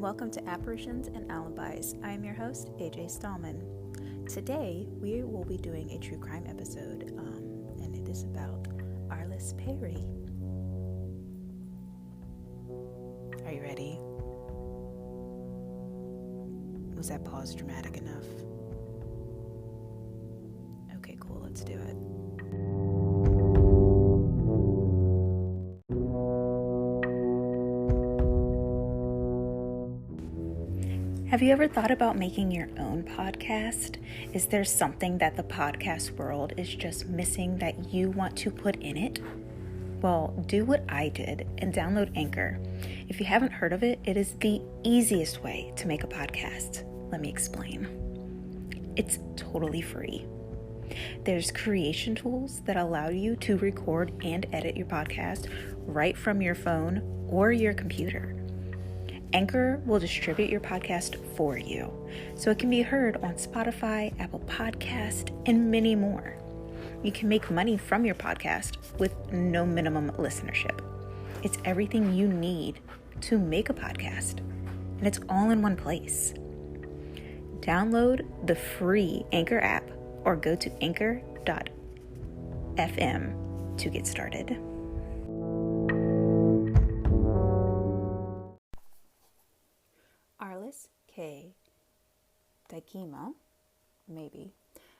welcome to Apparitions and Alibis. I am your host, AJ Stallman. Today, we will be doing a true crime episode, and it is about Arlis Perry. Are you ready? Was that pause dramatic enough? Okay, cool, let's do it. Have you ever thought about making your own podcast? Is there something that the podcast world is just missing that you want to put in it? Well, do what I did and download Anchor. If you haven't heard of it, it is the easiest way to make a podcast. Let me explain. It's totally free. There's creation tools that allow you to record and edit your podcast right from your phone or your computer. Anchor will distribute your podcast for you, so it can be heard on Spotify, Apple Podcast, and many more. You can make money from your podcast with no minimum listenership. It's everything you need to make a podcast, and it's all in one place. Download the free Anchor app or go to anchor.fm to get started. Arlis K. Dykema, maybe,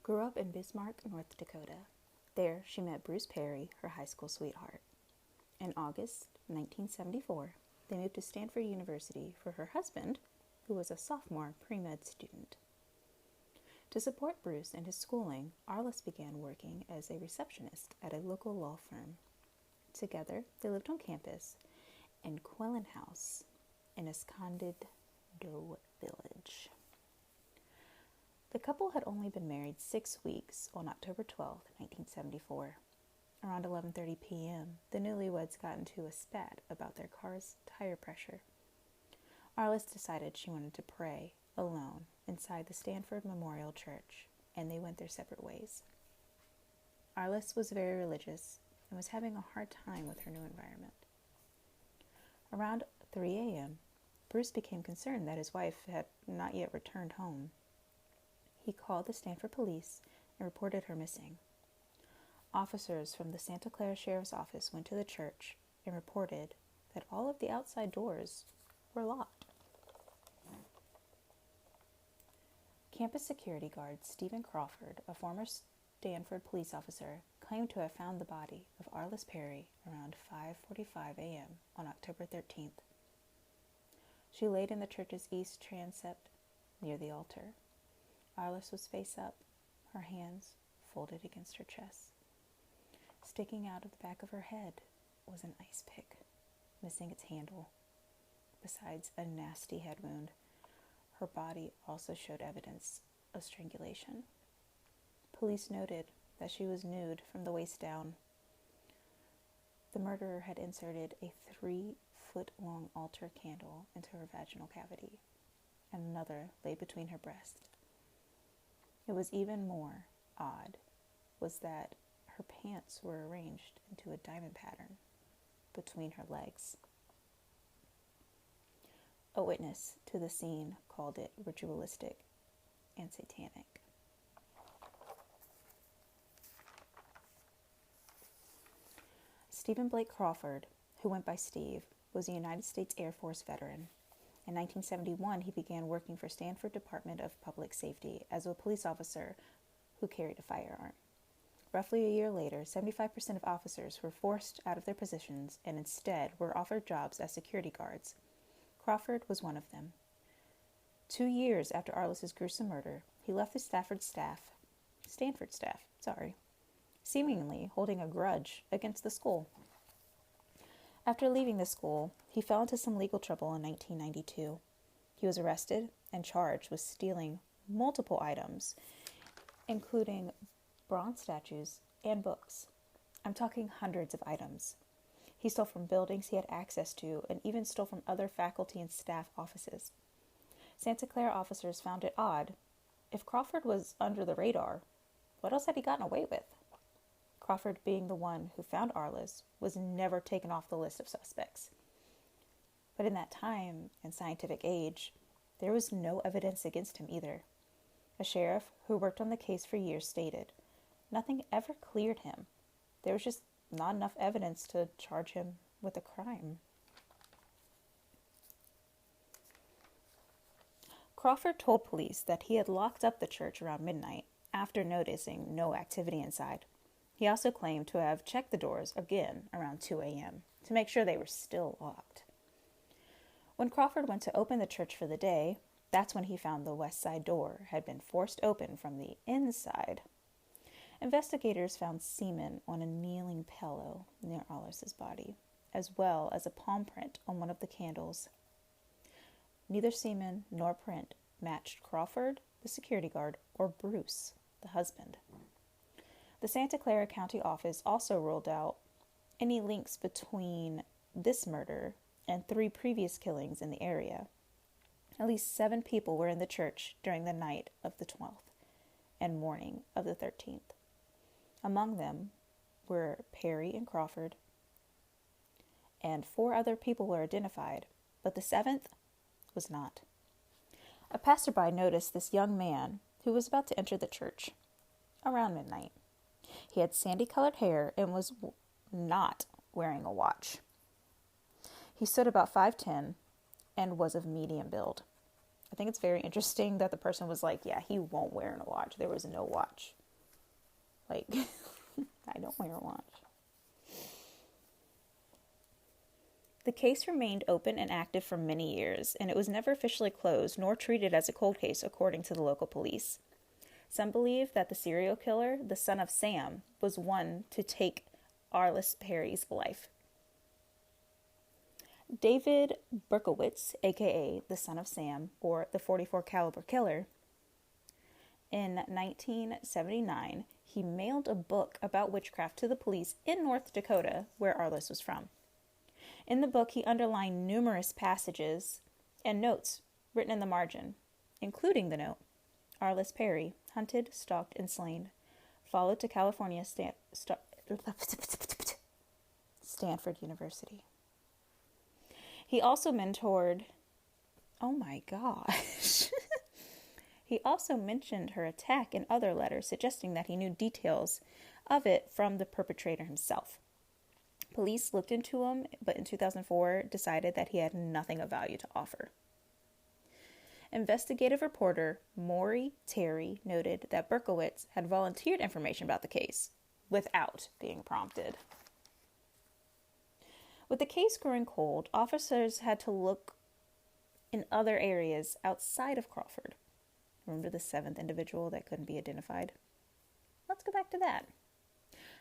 grew up in Bismarck, North Dakota. There, she met Bruce Perry, her high school sweetheart. In August 1974, they moved to Sanford University for her husband, who was a sophomore pre-med student. To support Bruce in his schooling, Arlis began working as a receptionist at a local law firm. Together, they lived on campus in Quellen House in Escondido Village. The couple had only been married 6 weeks on October 12, 1974. Around 11:30 p.m., the newlyweds got into a spat about their car's tire pressure. Arlis decided she wanted to pray alone inside the Sanford Memorial Church, and they went their separate ways. Arlis was very religious and was having a hard time with her new environment. Around 3 a.m., Bruce became concerned that his wife had not yet returned home. He called the Sanford police and reported her missing. Officers from the Santa Clara Sheriff's Office went to the church and reported that all of the outside doors were locked. Campus security guard Stephen Crawford, a former Stanford police officer, claimed to have found the body of Arlis Perry around 5:45 a.m. on October 13th. She laid in the church's east transept near the altar. Arlis was face up, her hands folded against her chest. Sticking out of the back of her head was an ice pick, missing its handle. Besides a nasty head wound, her body also showed evidence of strangulation. Police noted that she was nude from the waist down. The murderer had inserted a 3-foot-long altar candle into her vaginal cavity, and another lay between her breasts. It was even more odd was that her pants were arranged into a diamond pattern between her legs. A witness to the scene called it ritualistic and satanic. Stephen Blake Crawford, who went by Steve, was a United States Air Force veteran. In 1971, he began working for Stanford Department of Public Safety as a police officer who carried a firearm. Roughly a year later, 75% of officers were forced out of their positions and instead were offered jobs as security guards. Crawford was one of them. 2 years after Arlis's gruesome murder, he left the Stanford staff, seemingly holding a grudge against the school. After leaving the school, he fell into some legal trouble in 1992. He was arrested and charged with stealing multiple items, including bronze statues and books. I'm talking hundreds of items. He stole from buildings he had access to and even stole from other faculty and staff offices. Santa Clara officers found it odd. If Crawford was under the radar, what else had he gotten away with? Crawford, being the one who found Arlis, was never taken off the list of suspects. But in that time and scientific age, there was no evidence against him either. A sheriff who worked on the case for years stated, nothing ever cleared him. There was just not enough evidence to charge him with a crime. Crawford told police that he had locked up the church around midnight after noticing no activity inside. He also claimed to have checked the doors again around 2 a.m. to make sure they were still locked. When Crawford went to open the church for the day, that's when he found the west side door had been forced open from the inside. Investigators found semen on a kneeling pillow near Arlis's body, as well as a palm print on one of the candles. Neither semen nor print matched Crawford, the security guard, or Bruce, the husband. The Santa Clara County office also ruled out any links between this murder and 3 previous killings in the area. At least 7 people were in the church during the night of the 12th and morning of the 13th. Among them were Perry and Crawford, and 4 other people were identified, but the 7th was not. A passerby noticed this young man who was about to enter the church around midnight. He had sandy-colored hair and was not wearing a watch. He stood about 5'10" and was of medium build. I think it's very interesting that the person was like, yeah, he won't wear a watch. There was no watch. Like, I don't wear a watch. The case remained open and active for many years, and it was never officially closed nor treated as a cold case, according to the local police. Some believe that the serial killer, the son of Sam, was one to take Arlis Perry's life. David Berkowitz, aka the son of Sam, or the .44 caliber killer, in 1979, he mailed a book about witchcraft to the police in North Dakota, where Arlis was from. In the book, he underlined numerous passages and notes written in the margin, including the note, Arlis Perry, hunted, stalked, and slain, followed to California Sanford University. He also mentored, oh my gosh, he also mentioned her attack in other letters, suggesting that he knew details of it from the perpetrator himself. Police looked into him, but in 2004 decided that he had nothing of value to offer. Investigative reporter Maury Terry noted that Berkowitz had volunteered information about the case without being prompted. With the case growing cold, officers had to look in other areas outside of Crawford. Remember the 7th individual that couldn't be identified? Let's go back to that.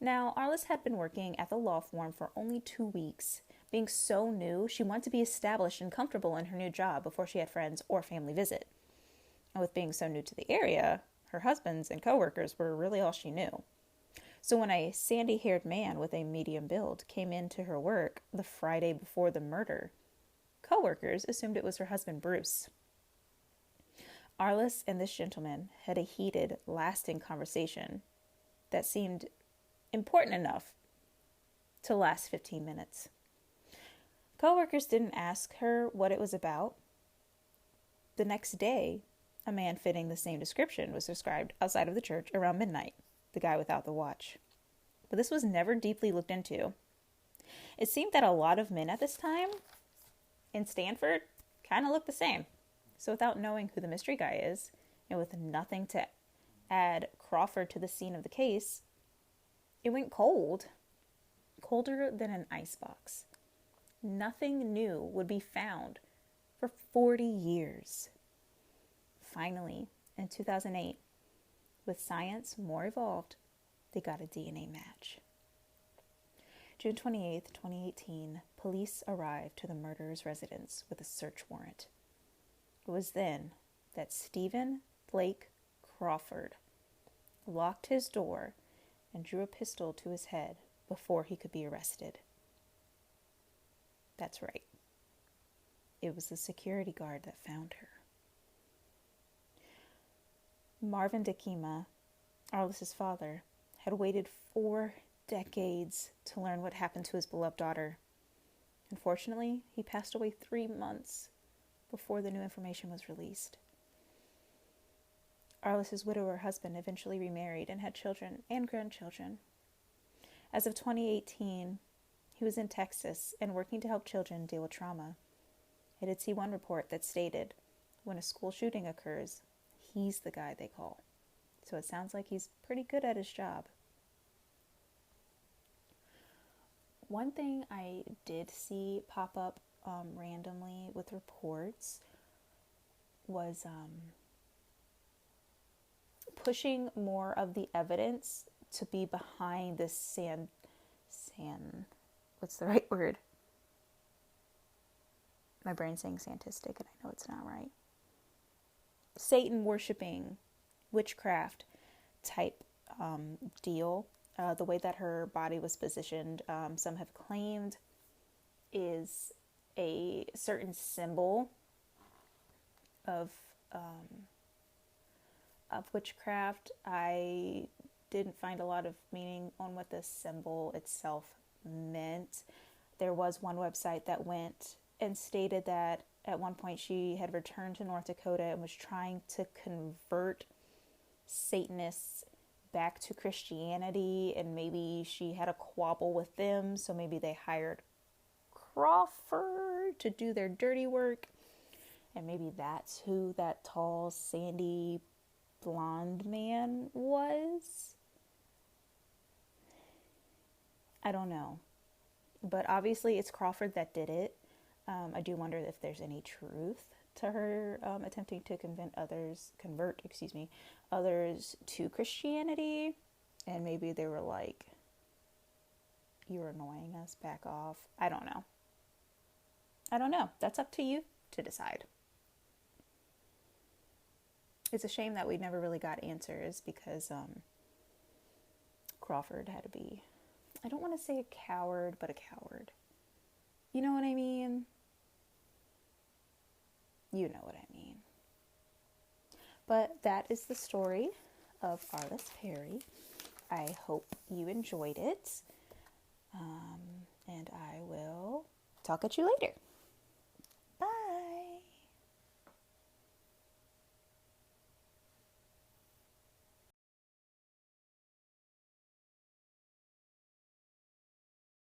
Now, Arlis had been working at the law firm for only 2 weeks. Being so new, she wanted to be established and comfortable in her new job before she had friends or family visit. And with being so new to the area, her husbands and coworkers were really all she knew. So when a sandy-haired man with a medium build came into her work the Friday before the murder, coworkers assumed it was her husband, Bruce. Arlis and this gentleman had a heated, lasting conversation that seemed important enough to last 15 minutes. Coworkers didn't ask her what it was about. The next day, a man fitting the same description was described outside of the church around midnight, the guy without the watch. But this was never deeply looked into. It seemed that a lot of men at this time in Stanford kind of looked the same. So without knowing who the mystery guy is, and with nothing to add Crawford to the scene of the case, it went cold. Colder than an icebox. Nothing new would be found for 40 years. Finally, in 2008, with science more evolved, they got a DNA match. June 28th, 2018, police arrived to the murderer's residence with a search warrant. It was then that Stephen Blake Crawford locked his door and drew a pistol to his head before he could be arrested. That's right. It was the security guard that found her. Marvin Dekema, Arlis's father, had waited 4 decades to learn what happened to his beloved daughter. Unfortunately, he passed away 3 months before the new information was released. Arlis's widower husband eventually remarried and had children and grandchildren. As of 2018, he was in Texas and working to help children deal with trauma. I did see one report that stated, when a school shooting occurs, he's the guy they call. So it sounds like he's pretty good at his job. One thing I did see pop up randomly with reports was pushing more of the evidence to be behind this what's the right word? My brain's saying santistic, and I know it's not right. Satan worshiping, witchcraft type deal. The way that her body was positioned, some have claimed, is a certain symbol of witchcraft. I didn't find a lot of meaning on what the symbol itself meant. There was one website that went and stated that at one point she had returned to North Dakota and was trying to convert Satanists back to Christianity, and maybe she had a quabble with them, so maybe they hired Crawford to do their dirty work, and maybe that's who that tall, sandy, blonde man was. I don't know, but obviously it's Crawford that did it. I do wonder if there's any truth to her attempting to convert others to Christianity, and maybe they were like, "You're annoying us, back off." I don't know. That's up to you to decide. It's a shame that we never really got answers because Crawford had to be, I don't want to say a coward, but a coward. You know what I mean? You know what I mean. But that is the story of Arlis Perry. I hope you enjoyed it. And I will talk at you later.